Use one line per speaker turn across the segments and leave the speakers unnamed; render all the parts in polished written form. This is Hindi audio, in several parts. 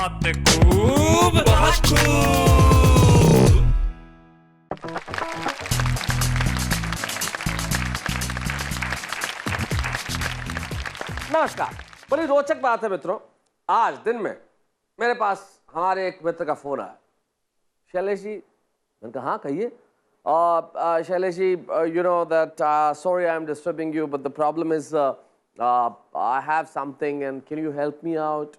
बात खूब बहुत खूब।
नमस्कार। बड़ी रोचक बात है मित्रों, आज दिन में मेरे पास हमारे एक मित्र का फोन आया। शैलेश जी, मैंने कहा हाँ कहिए। Shailesh ji, you know that sorry I'm disturbing you but the problem is I have something and can you help me out?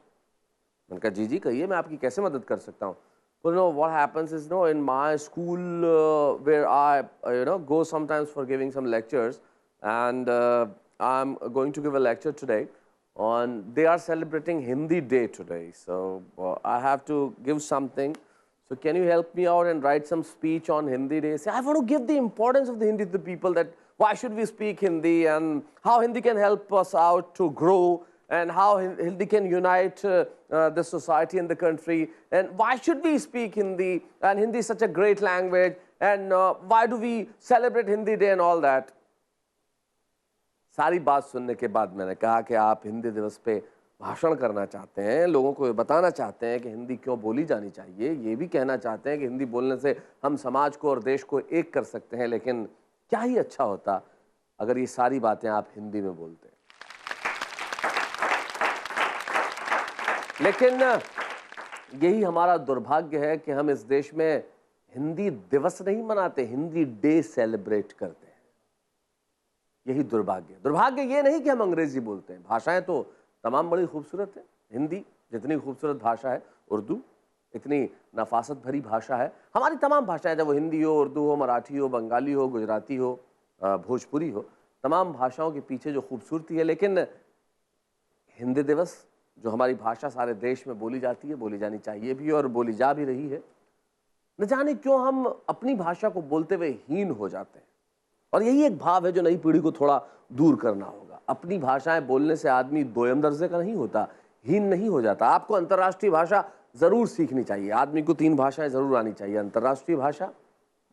मैंने कहा जी जी कहिए, मैं आपकी कैसे मदद कर सकता हूँ। Well, no, what happens is, no, in my school where I, go sometimes for giving some lectures, and I'm going to give a lecture today on, they are celebrating Hindi Day today. So I have to give something. So can you help me out and write some speech on Hindi Day? Say, I want to give the importance of the Hindi to the people, that why should we speak Hindi and how Hindi can help us out to grow, and how Hindi can unite the society and the country, and why should we speak Hindi, and Hindi is such a great language, and why do we celebrate Hindi Day and all that. सारी बात सुनने के बाद मैंने कहा कि आप हिंदी दिवस पे भाषण करना चाहते हैं, लोगों को बताना चाहते हैं कि हिंदी क्यों बोली जानी चाहिए, ये भी कहना चाहते हैं कि हिंदी बोलने से हम समाज को और देश को एक कर सकते हैं, लेकिन क्या ही अच्छा होता अगर ये सारी बातें आप हिंदी में बोलते। लेकिन यही हमारा दुर्भाग्य है कि हम इस देश में हिंदी दिवस नहीं मनाते, हिंदी डे सेलिब्रेट करते हैं। यही दुर्भाग्य ये नहीं कि हम अंग्रेजी बोलते हैं, भाषाएं तो तमाम बड़ी खूबसूरत है। हिंदी जितनी खूबसूरत भाषा है, उर्दू इतनी नफासत भरी भाषा है, हमारी तमाम भाषाएं, चाहे वो हिंदी हो, उर्दू हो, मराठी हो, बंगाली हो, गुजराती हो, भोजपुरी हो, तमाम भाषाओं के पीछे जो खूबसूरती है। लेकिन हिंदी दिवस जो हमारी भाषा सारे देश में बोली जाती है, बोली जानी चाहिए भी और बोली जा भी रही है, न जाने क्यों हम अपनी भाषा को बोलते हुए हीन हो जाते हैं। और यही एक भाव है जो नई पीढ़ी को थोड़ा दूर करना होगा। अपनी भाषाएं बोलने से आदमी दोयम दर्जे का नहीं होता, हीन नहीं हो जाता। आपको अंतर्राष्ट्रीय भाषा जरूर सीखनी चाहिए। आदमी को 3 भाषाएं जरूर आनी चाहिए, अंतर्राष्ट्रीय भाषा,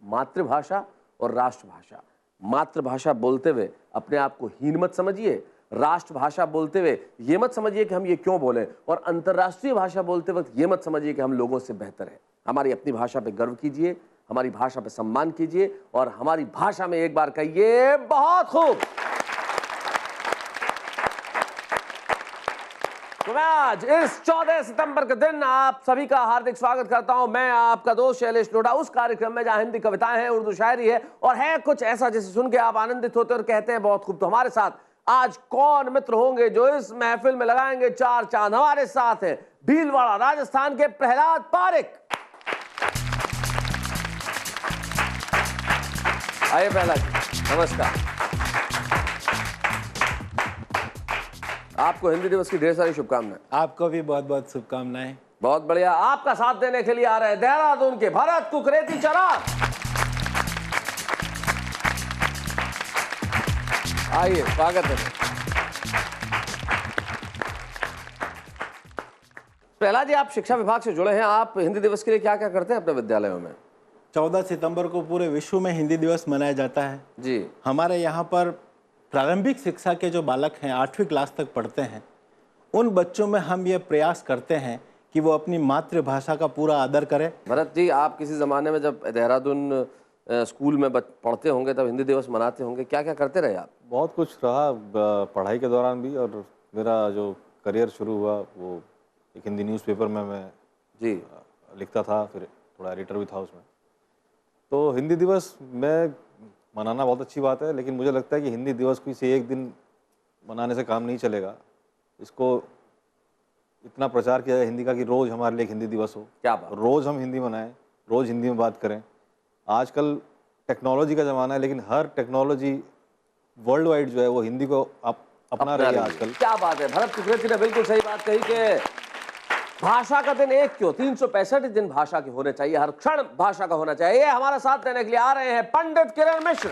मातृभाषा और राष्ट्रभाषा। मातृभाषा बोलते हुए अपने आप को हीन मत समझिए, राष्ट्रभाषा बोलते हुए ये मत समझिए कि हम ये क्यों बोले, और अंतर्राष्ट्रीय भाषा बोलते वक्त ये मत समझिए कि हम लोगों से बेहतर है। हमारी अपनी भाषा पे गर्व कीजिए, हमारी भाषा पे सम्मान कीजिए और हमारी भाषा में एक बार कहिए बहुत खूब। तो मैं आज इस 14 सितंबर के दिन आप सभी का हार्दिक स्वागत करता हूं। मैं आपका दोस्त शैलेश लोढ़ा, उस कार्यक्रम में जहां हिंदी कविताएं हैं, उर्दू शायरी है और है कुछ ऐसा जिसे सुन के आप आनंदित होते और कहते हैं बहुत खूब। तो हमारे साथ आज कौन मित्र होंगे जो इस महफिल में लगाएंगे 4 चांद। हमारे साथ हैं भीलवाड़ा राजस्थान के प्रहलाद पारिक। आइए प्रहलाद जी, नमस्कार। आपको हिंदी दिवस की ढेर सारी शुभकामनाएं।
आपको भी बहुत बहुत शुभकामनाएं।
बहुत बढ़िया। आपका साथ देने के लिए आ रहे हैं देहरादून के भरत कुकरेती चराग। आइए, स्वागत है। प्रहलाद जी, आप शिक्षा विभाग से जुड़े हैं, आप हिंदी दिवस के लिए क्या क्या करते हैं अपने विद्यालयों में?
14 सितंबर को पूरे विश्व में हिंदी दिवस मनाया जाता है
जी।
हमारे यहाँ पर प्रारंभिक शिक्षा के जो बालक हैं, 8वीं क्लास तक पढ़ते हैं, उन बच्चों में हम ये प्रयास करते हैं कि वो अपनी मातृभाषा का पूरा आदर करें।
भरत जी, आप किसी ज़माने में जब देहरादून स्कूल में पढ़ते होंगे तब हिंदी दिवस मनाते होंगे, क्या क्या करते रहे आप?
बहुत कुछ रहा पढ़ाई के दौरान भी, और मेरा जो करियर शुरू हुआ वो एक हिंदी न्यूज़पेपर में मैं
जी
लिखता था, फिर थोड़ा एडिटर भी था उसमें। तो हिंदी दिवस में मनाना बहुत अच्छी बात है, लेकिन मुझे लगता है कि हिंदी दिवस को इसे एक दिन मनाने से काम नहीं चलेगा। इसको इतना प्रचार किया जाए हिंदी का कि रोज़ हमारे लिए एक हिंदी दिवस हो।
क्या बात।
रोज़ हम हिंदी मनाएं, रोज़ हिंदी में बात करें। आजकल टेक्नोलॉजी का ज़माना है, लेकिन हर टेक्नोलॉजी वर्ल्ड वाइड जो है वो हिंदी को अपना रही है आजकल।
क्या बात है, भरत कुकरेती ने बिल्कुल सही बात कही कि भाषा का दिन एक क्यों, 365 दिन भाषा के होने चाहिए, हर क्षण भाषा का होना चाहिए। हमारा साथ देने के लिए आ रहे हैं पंडित किरण मिश्र।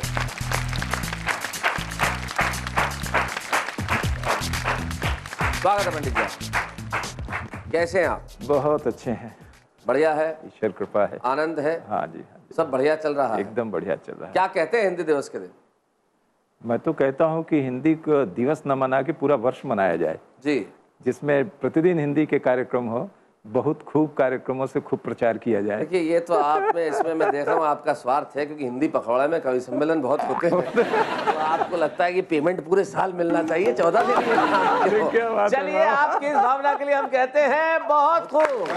स्वागत है पंडित जी। कैसे हैं आप?
बहुत अच्छे हैं,
बढ़िया है,
ईश्वर कृपा है,
आनंद है।
हाँ जी, हाँ जी,
सब बढ़िया चल रहा है,
एकदम बढ़िया चल रहा है।
क्या कहते हैं हिंदी दिवस के दिन?
मैं तो कहता हूँ कि हिंदी को दिवस न मना के पूरा वर्ष मनाया जाए
जी,
जिसमें प्रतिदिन हिंदी के कार्यक्रम हो बहुत खूब कार्यक्रमों से खूब प्रचार किया जाए।
देखिए ये तो आप में इसमें मैं देख रहा हूँ आपका स्वार्थ है, क्योंकि हिंदी पखवाड़ा में कवि सम्मेलन बहुत होते हैं तो आपको लगता है कि पेमेंट पूरे साल मिलना चाहिए, 14 दिन
क्या बात है।
चलिए आपकी इस भावना के लिए हम कहते हैं बहुत खूब।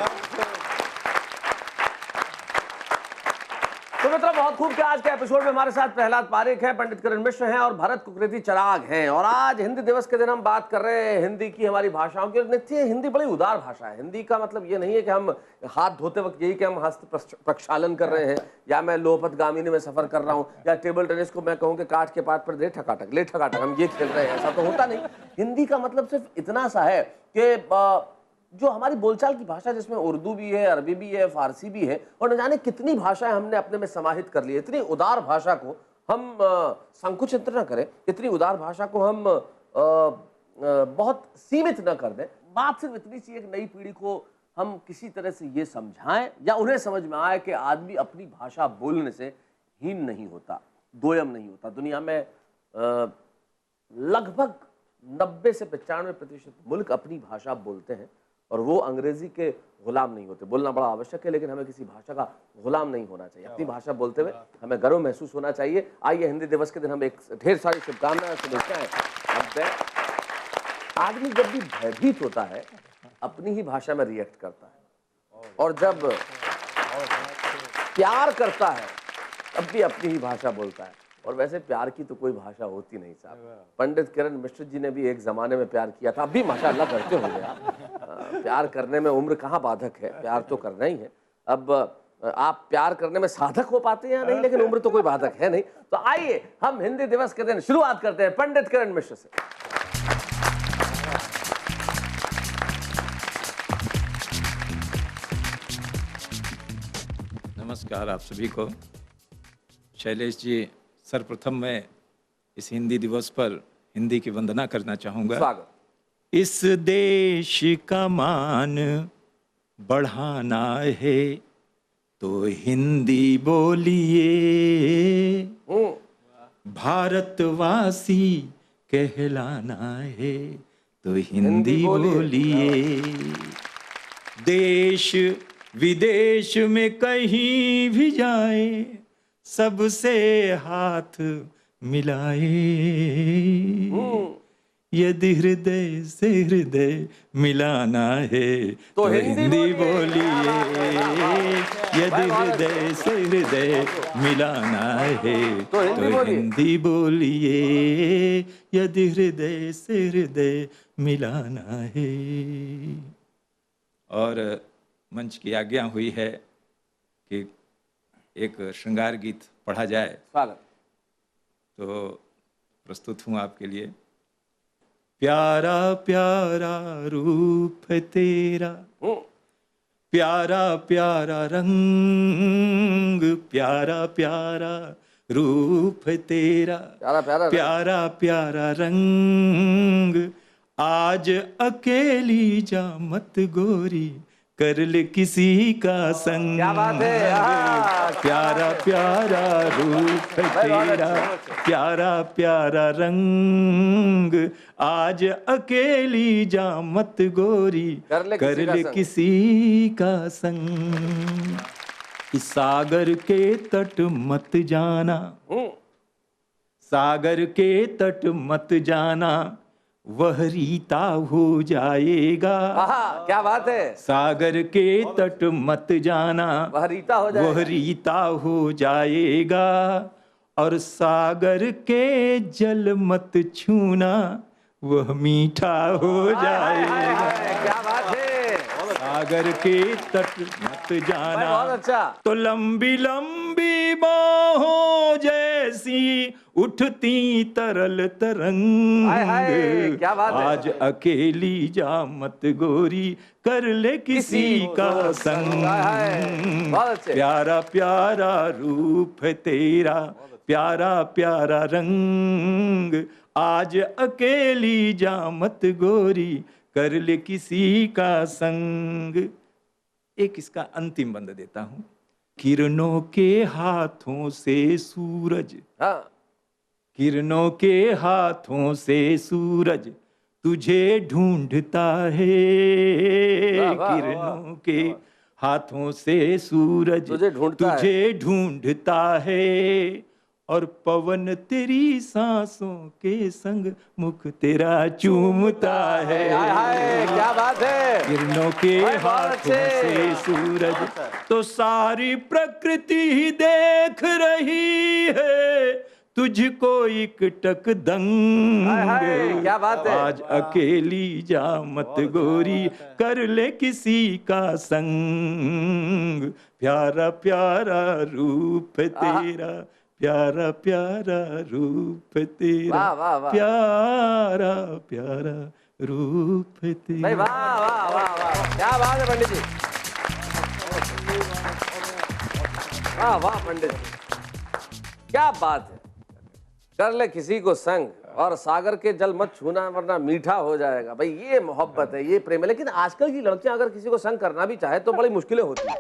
तो मित्रों बहुत खूब कि आज के एपिसोड में हमारे साथ प्रहलाद पारेख हैं, पंडित किरण मिश्र हैं और भरत कुकरेती चिराग हैं। और आज हिंदी दिवस के दिन हम बात कर रहे हैं हिंदी की, हमारी भाषाओं की। नित्य हिंदी बड़ी उदार भाषा है। हिंदी का मतलब ये नहीं है कि हम हाथ धोते वक्त यही कि हम हस्त प्रक्षालन कर रहे हैं, या मैं लोहपत गामिनी में सफर कर रहा हूँ, या टेबल टेनिस को मैं कहूँ कि काट के पाट पर ले ठकाटक हम ये खेल रहे हैं। ऐसा तो होता नहीं। हिंदी का मतलब सिर्फ इतना सा है कि जो हमारी बोलचाल की भाषा, जिसमें उर्दू भी है, अरबी भी है, फारसी भी है, और न जाने कितनी भाषाएं हमने अपने में समाहित कर ली है। इतनी उदार भाषा को हम संकुचित न करें, इतनी उदार भाषा को हम बहुत सीमित न कर दें। बात सिर्फ इतनी सी, एक नई पीढ़ी को हम किसी तरह से ये समझाएं या उन्हें समझ में आए कि आदमी अपनी भाषा बोलने से हीन नहीं होता, दोयम नहीं होता। दुनिया में लगभग 90 से 95% मुल्क अपनी भाषा बोलते हैं और वो अंग्रेजी के गुलाम नहीं होते। बोलना बड़ा आवश्यक है, लेकिन हमें किसी भाषा का गुलाम नहीं होना चाहिए। अपनी भाषा बोलते हुए हमें गर्व महसूस होना चाहिए। आइए हिंदी दिवस के दिन हम एक ढेर सारी शुभकामनाएं शुभेच्छाएं। अब आदमी जब भी भयभीत होता है अपनी ही भाषा में रिएक्ट करता है, और जब प्यार करता है तब भी अपनी ही भाषा बोलता है। और वैसे प्यार की तो कोई भाषा होती नहीं साहब। पंडित किरण मिश्र जी ने भी एक जमाने में प्यार किया था, अब भी माशाअल्लाह करते होंगे आप। प्यार करने में उम्र कहाँ बाधक है, प्यार तो करना ही है। अब आप प्यार करने में साधक हो पाते हैं या नहीं, लेकिन उम्र तो कोई बाधक है नहीं। तो आइए हम हिंदी दिवस के दिन शुरुआत करते हैं पंडित किरण मिश्र से।
नमस्कार आप सभी को। शैलेश जी, सर्वप्रथम मैं इस हिंदी दिवस पर हिंदी की वंदना करना चाहूँगा।
स्वागत।
इस देश का मान बढ़ाना है तो हिंदी बोलिए, भारतवासी कहलाना है तो हिंदी बोलिए। देश विदेश में कहीं भी जाए सबसे हाथ मिलाए, यदि हृदय से हृदय मिलाना है तो हिंदी बोलिए। यदि हृदय से हृदय मिलाना है तो हिंदी बोलिए। यदि हृदय से हृदय मिलाना है। और मंच की आज्ञा हुई है कि एक श्रृंगार गीत पढ़ा जाए।
स्वागत।
तो प्रस्तुत हूँ आपके लिए। प्यारा प्यारा रूप है तेरा, प्यारा प्यारा रंग, प्यारा प्यारा रूप है तेरा, प्यारा प्यारा रंग। आज अकेली जा मत गोरी, कर ले किसी का संग।
क्या बात है।
प्यारा प्यारा रूप है तेरा, प्यारा प्यारा रंग। आज अकेली जा मत गोरी, कर ले किसी का संग। इस सागर के तट मत जाना, सागर के तट मत जाना, वह रीता हो जाएगा।
क्या बात है।
सागर के तट मत जाना,
वह रीता हो जाएगा,
वह रीता हो जाएगा। और सागर के जल मत छूना, वह मीठा हो जाएगा।
क्या बात है।
सागर के तट मत जाना,
बहुत अच्छा।
तो लंबी लंबी बाहों जैसी उठती तरल तरंग।
क्या बात है।
आज अकेली जा मत गोरी, कर ले किसी का संग। प्यारा प्यारा रूप है तेरा, प्यारा प्यारा रंग। आज अकेली जा मत गोरी, कर ले किसी का संग। एक इसका अंतिम बंद देता हूं। किरणों के हाथों से सूरज, किरणों के हाथों से सूरज तुझे ढूंढता है,
वाह, वाह,
किरणों के हाथों से सूरज
तुझे ढूंढता है।
तुझे ढूंढता है, और पवन तेरी सांसों के संग मुख तेरा चूमता है।
हाय हाय, क्या बात है।
किरणों के
भाई, बहुत
हाथों
अच्छे।
से सूरज तो सारी प्रकृति ही देख रही है, तुझको एक टक दंग।
हाय हाय, क्या बात है।
आज अकेली जा मत गोरी, कर ले किसी का संग, प्यारा प्यारा रूप तेरा, प्यारा प्यारा रूप तेरा,
वाह, वाह, वाह।
प्यारा प्यारा रूप
भाई
तेरा।
वाह वाह वाह वाह, क्या बात है पंडित जी। वाह वाह पंडित जी, क्या बात है। कर ले किसी को संग, और सागर के जल मत छूना वरना मीठा हो जाएगा। भाई ये मोहब्बत है, ये प्रेम है। लेकिन आजकल की लड़कियां अगर किसी को संग करना भी चाहे तो बड़ी मुश्किलें होती हैं।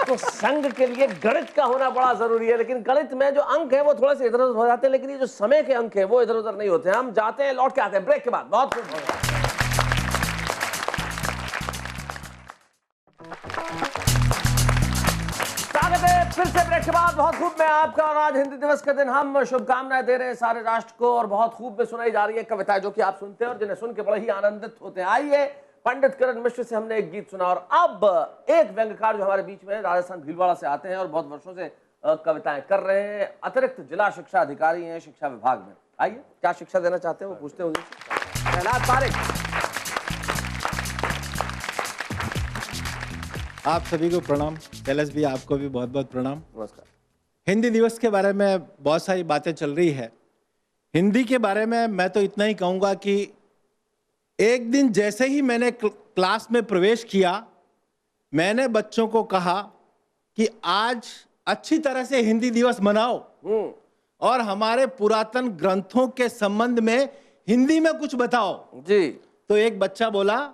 तो संग के लिए गणित का होना बड़ा जरूरी है, लेकिन गणित में जो अंक है वो थोड़े से इधर उधर हो जाते हैं, लेकिन ये जो समय के अंक है वो इधर उधर नहीं होते हैं। हम जाते हैं, लौट के आते हैं ब्रेक के बाद। बहुत खूब। स्वागत है फिर से ब्रेक के बाद। बहुत खूब मैं आपका, और आज हिंदी दिवस के दिन हम शुभकामनाएं दे रहे हैं सारे राष्ट्र को। और बहुत खूब में सुनाई जा रही है कविताएं जो कि आप सुनते हैं और जिन्हें सुन के बड़े ही आनंदित होते हैं। आइए, पंडित किरण मिश्र से हमने एक गीत सुना, और अब एक व्यंग्यकार जो हमारे बीच में राजस्थान भीलवाड़ा से आते हैं और बहुत वर्षों से कविताएं कर रहे हैं, अतिरिक्त जिला शिक्षा अधिकारी हैं शिक्षा विभाग में। आइए, क्या शिक्षा देना चाहते हैं वो पूछते हैं उनसे। प्रहलाद पारेख।
आप सभी को प्रणाम। कैलाश भी, आपको भी बहुत बहुत प्रणाम।
नमस्कार।
हिंदी दिवस के बारे में बहुत सारी बातें चल रही है। हिंदी के बारे में मैं तो इतना ही कहूँगा कि एक दिन जैसे ही मैंने क्लास में प्रवेश किया, मैंने बच्चों को कहा कि आज अच्छी तरह से हिंदी दिवस मनाओ और हमारे पुरातन ग्रंथों के संबंध में हिंदी में कुछ बताओ
जी।
तो एक बच्चा बोला,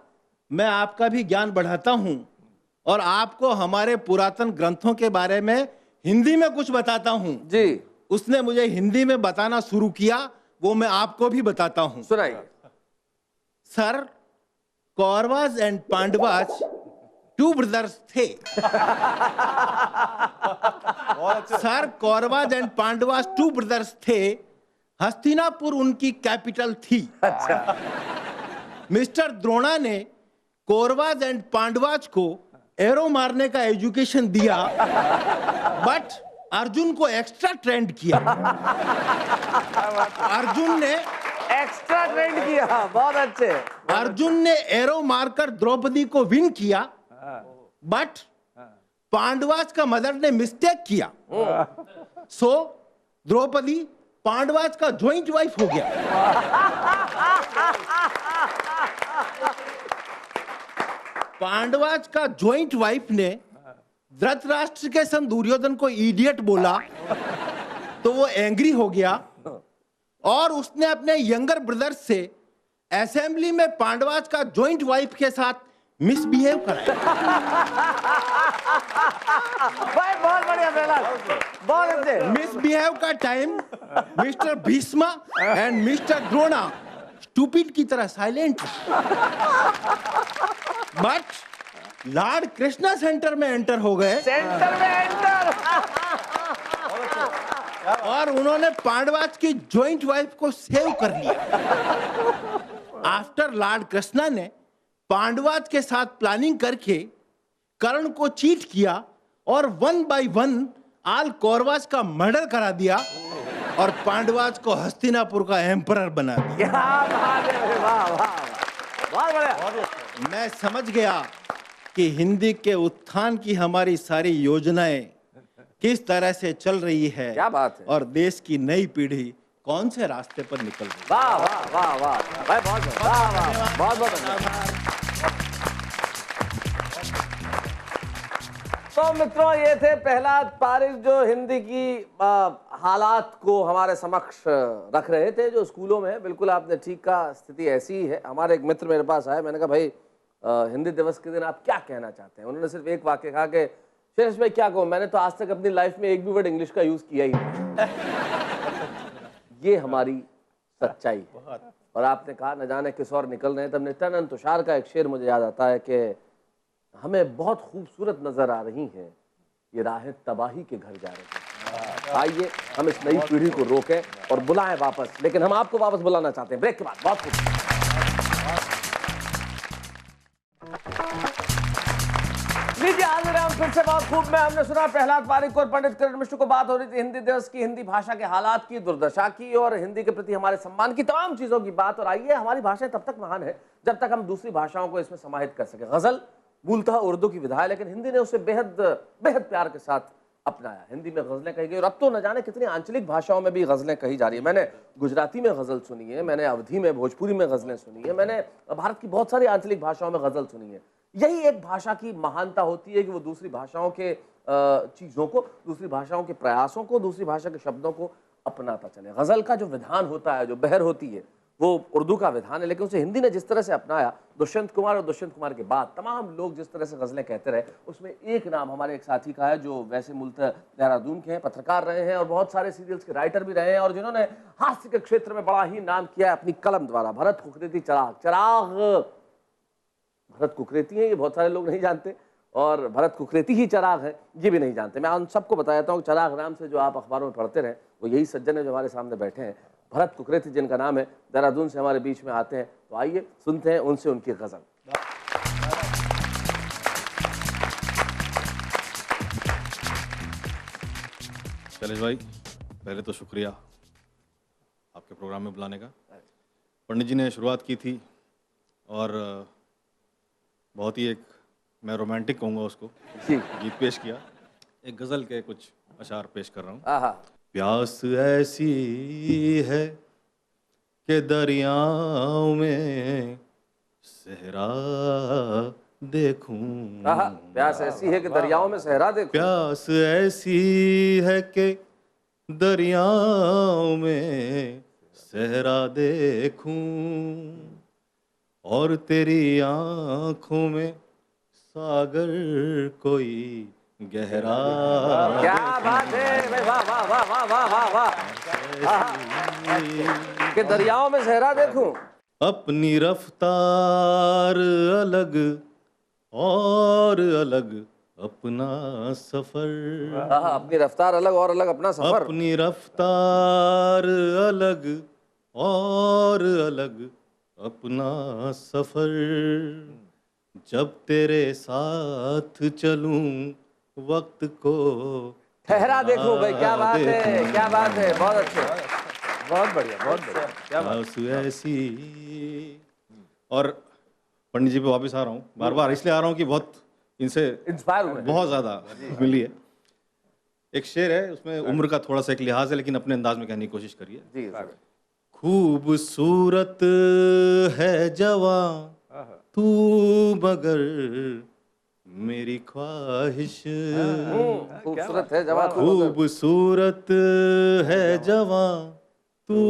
मैं आपका भी ज्ञान बढ़ाता हूं और आपको हमारे पुरातन ग्रंथों के बारे में हिंदी में कुछ बताता हूं।
जी।
उसने मुझे हिंदी में बताना शुरू किया, वो मैं आपको भी बताता हूं।
सुनाइए।
Sir, Kauravas and Pandavas 2 brothers थे। Sir, Kauravas and Pandavas 2 brothers थे। हस्तिनापुर उनकी कैपिटल थी।
अच्छा।
मिस्टर द्रोणा ने कौरवास एंड पांडवास को एरो मारने का एजुकेशन दिया, बट अर्जुन को एक्स्ट्रा ट्रेंड किया। अर्जुन ने
एक्स्ट्रा ट्रेंड किया। बहुत अच्छे।
अर्जुन ने एरो मारकर द्रौपदी को विन किया, बट पांडवास का मदर ने मिस्टेक किया। सो द्रौपदी पांडवास का जॉइंट वाइफ हो गया। पांडवास का जॉइंट वाइफ ने धृतराष्ट्र के सन दुर्योधन को इडियट बोला तो वो एंग्री हो गया और उसने अपने यंगर ब्रदर से असेंबली में पांडवास का जॉइंट वाइफ के साथ मिसबिहेव कराया।
भाई बहुत बढ़िया प्रहलाद, बहुत अच्छे।
मिसबिहेव का time mister Bheeshma and mister Drona stupid की तरह silent, but Lord Krishna centre में एंटर हो गए।
सेंटर में एंटर।
और उन्होंने पांडवास की जॉइंट वाइफ को सेव कर लिया। आफ्टर लॉर्ड कृष्णा ने पांडवास के साथ प्लानिंग करके कर्ण को चीट किया और 1 by 1 ऑल कौरवास का मर्डर करा दिया और पांडवास को हस्तिनापुर का एम्परर बना दिया।
क्या बात है, वाह वाह, बहुत बढ़िया।
मैं समझ गया कि हिंदी के उत्थान की हमारी सारी योजनाएं किस तरह से चल रही है।
क्या बात है।
और देश की नई पीढ़ी कौन से रास्ते पर निकल रही है।
वाह वाह वाह वाह भाई, बहुत वाह वाह, बहुत बहुत धन्यवाद। तो मित्रों, ये थे प्रहलाद पारेख जो हिंदी की हालात को हमारे समक्ष रख रहे थे जो स्कूलों में। बिल्कुल आपने ठीक कहा, स्थिति ऐसी ही है। हमारे एक मित्र मेरे पास आए, मैंने कहा भाई हिंदी दिवस के दिन आप क्या कहना चाहते हैं। उन्होंने सिर्फ एक वाक्य कहा कि शेष भाई क्या कहूँ, मैंने तो आज तक अपनी लाइफ में एक भी वर्ड इंग्लिश का यूज किया ही नहीं। ये हमारी सच्चाई है। और आपने कहा न जाने किस और निकल रहे हैं, तब नित्यानंद तुषार का एक शेर मुझे याद आता है कि हमें बहुत खूबसूरत नजर आ रही हैं ये राहें तबाही के घर जा रही हैं। आइए हम इस नई पीढ़ी को रोकें और बुलाएं वापस, लेकिन हम आपको वापस बुलाना चाहते हैं ब्रेक के बाद। बहुत खूब। लीजिए हाजिर हैं हम फिर से बहुत खूब में। हमने सुना प्रहलाद पारिक और पंडित किरण मिश्र को बात हो रही थी हिंदी दिवस की, हिंदी भाषा के हालात की, दुर्दशा की और हिंदी के प्रति हमारे सम्मान की, तमाम चीजों की बात। और आइए, हमारी भाषाएं तब तक महान है जब तक हम दूसरी भाषाओं को इसमें समाहित कर सके। गजल मूलतः उर्दू की विधा है, लेकिन हिंदी ने उसे बेहद बेहद प्यार के साथ अपनाया। हिंदी में गजलें कही गई और अब तो न जाने कितनी आंचलिक भाषाओं में भी गजलें कही जा रही है। मैंने गुजराती में गजल सुनी है, मैंने अवधी में भोजपुरी में गजलें सुनी है, मैंने भारत की बहुत सारी आंचलिक भाषाओं में गजल सुनी है। यही एक भाषा की महानता होती है कि वो दूसरी भाषाओं के चीज़ों को, दूसरी भाषाओं के प्रयासों को, दूसरी भाषा के शब्दों को अपनाता चले। गज़ल का जो विधान होता है, जो बहर होती है, वो उर्दू का विधान है, लेकिन उसे हिंदी ने जिस तरह से अपनाया, दुष्यंत कुमार और दुष्यंत कुमार के बाद तमाम लोग जिस तरह से गज़लें कहते रहे, उसमें एक नाम हमारे एक साथी का है जो वैसे मूलतः देहरादून के हैं, पत्रकार रहे हैं और बहुत सारे सीरियल्स के राइटर भी रहे हैं और जिन्होंने हास्य के क्षेत्र में बड़ा ही नाम किया है अपनी कलम द्वारा। भरत कुकरेती चिराग भरत कुकरेती हैं, ये बहुत सारे लोग नहीं जानते, और भरत कुकरेती ही चिराग है ये भी नहीं जानते। मैं उन सबको बताता हूँ चिराग नाम से जो आप अखबारों में पढ़ते रहे, वो यही सज्जन है जो हमारे सामने बैठे हैं, भरत कुकरेती जिनका नाम है, देहरादून से हमारे बीच में आते हैं। तो आइए सुनते हैं उनसे उनकी गजल।
शैलेश भाई, पहले तो शुक्रिया आपके प्रोग्राम में बुलाने का। पंडित जी ने शुरुआत की थी और बहुत ही एक, मैं रोमांटिक कहूँगा उसको, गीत पेश किया। एक गज़ल के कुछ अशार पेश कर रहा हूँ। प्यास ऐसी है कि दरियाओं में सहरा देखूं।
प्यास ऐसी है कि दरियाओं में सहरा देखूं।
प्यास ऐसी है कि दरियाओं में सहरा देखूं और तेरी आंखों में सागर कोई गहरा।
क्या बात है, वाह वाह वाह वाह वाह वाह वाह। कि दरियाओं में सहरा देखूं।
अपनी रफ्तार अलग और अलग अपना सफर।
अपनी रफ्तार अलग और अलग अपना सफर।
अपनी रफ्तार अलग और अलग अपना सफर। जब तेरे साथ चलूं वक्त को
ठहरा देखूं। भाई क्या बात है, क्या बात है, बहुत अच्छे, बहुत बढ़िया, बहुत बढ़िया, क्या बात
है। ऐसी। और पंडित जी पे वापस आ रहा हूँ, बार बार इसलिए आ रहा हूँ कि बहुत इनसे
इंस्पायर हुए,
बहुत ज्यादा मिली है। एक शेर है, उसमें उम्र का थोड़ा सा एक लिहाज है, लेकिन अपने अंदाज में कहने की कोशिश करिए।
जी।
खूबसूरत है जवां तू मगर मेरी ख्वाहिश।
खूबसूरत है जवां,
खूबसूरत है जवां तू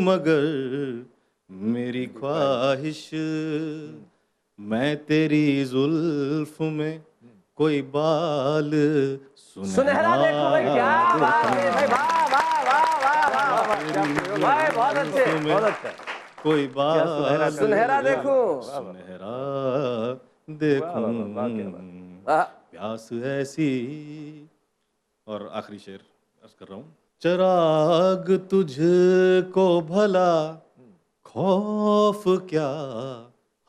मगर मेरी ख्वाहिश। मैं तेरी जुल्फ में कोई बाल
सुनहरा देखूं। भाई क्या बात है, भाई वाह वाह वाह वाह वाह भाई, बहुत अच्छे, बहुत अच्छा।
कोई बाल
सुनहरा देखूं,
सुनहरा देखूं। प्यास ऐसी। और आखिरी शेर अर्ज कर रहा हूँ। चिराग तुझको भला खौफ क्या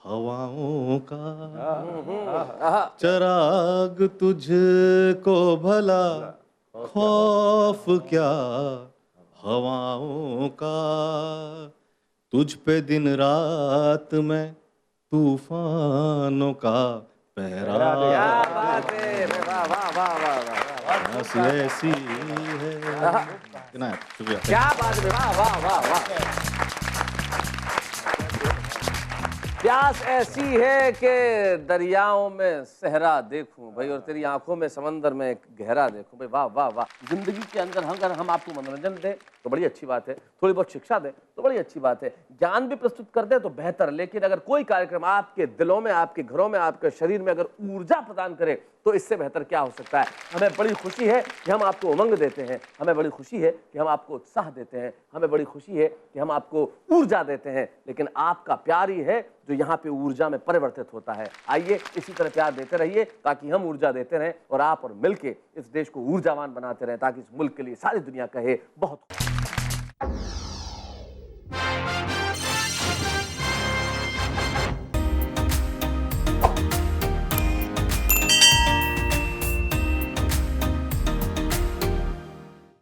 हवाओं का। चिराग तुझको भला खौफ क्या हवाओं का। तुझ पे दिन रात में तूफानों का पहरा।
क्या बात है, वाह वाह वाह वाह,
ऐसी है। शुक्रिया।
क्या बात है, वाह वाह वाह वाह। प्यास ऐसी है कि दरियाओं में सहरा देखूं भाई, और तेरी आंखों में समंदर में एक गहरा देखूं भाई। वाह वाह वाह। जिंदगी के अंदर अगर हम आपको मनोरंजन दें तो बड़ी अच्छी बात है, थोड़ी बहुत शिक्षा दें तो बड़ी अच्छी बात है, ज्ञान भी प्रस्तुत कर दें तो बेहतर। लेकिन अगर कोई कार्यक्रम आपके दिलों में, आपके घरों में, आपके शरीर में अगर ऊर्जा प्रदान करे तो इससे बेहतर क्या हो सकता है। हमें बड़ी खुशी है कि हम आपको उमंग देते हैं, हमें बड़ी खुशी है कि हम आपको उत्साह देते हैं, हमें बड़ी खुशी है कि हम आपको ऊर्जा देते हैं। लेकिन आपका प्यार ही है जो यहाँ पे ऊर्जा में परिवर्तित होता है। आइए इसी तरह प्यार देते रहिए ताकि हम ऊर्जा देते रहें और आप और मिलके इस देश को ऊर्जावान बनाते रहें, ताकि इस मुल्क के लिए सारी दुनिया कहे बहुत